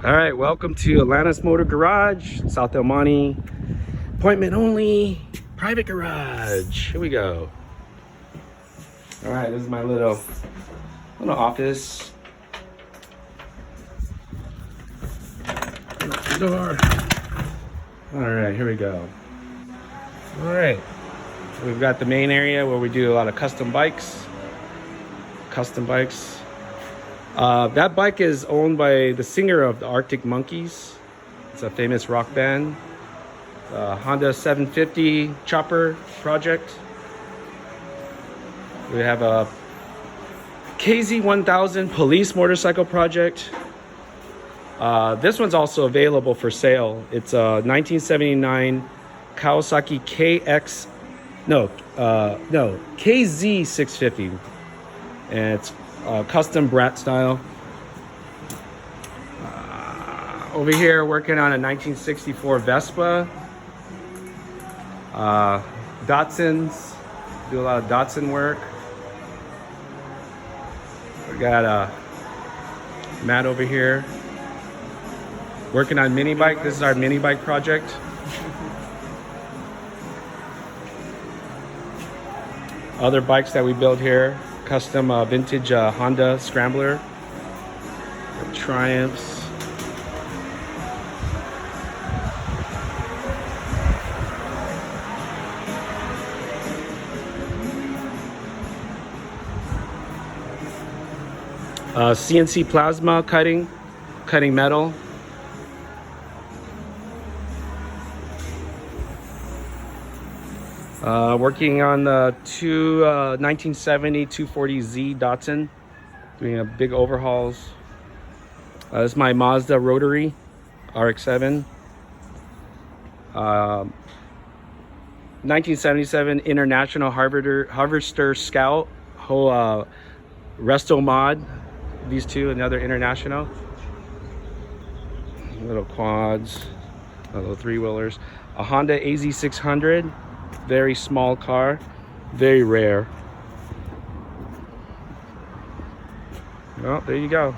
All right, welcome to Atlantis Motor Garage, South El Monte. Appointment only, private garage. Here we go. All right, this is my little office. Open up the door. All right, here we go. All right, we've got the main area where we do a lot of custom bikes. That bike is owned by the singer of the Arctic Monkeys. It's a famous rock band. Honda 750 chopper project. We have a KZ1000 police motorcycle project. This one's also available for sale. It's a 1979 Kawasaki KZ650, and it's custom brat style. Over here working on a 1964 Vespa. Datsuns, do a lot of Datsun work. We got Matt over here working on mini bike. This is our mini bike project. Other bikes that we build here, custom vintage Honda Scrambler, Triumphs. CNC plasma cutting metal. Working on the 1970 240Z Datsun, doing a big overhauls. This is my Mazda rotary RX-7. 1977 International Harvester Scout, whole resto mod. These two, another international. Little quads, little three-wheelers. A Honda AZ600, very small car, very rare. Well, there you go.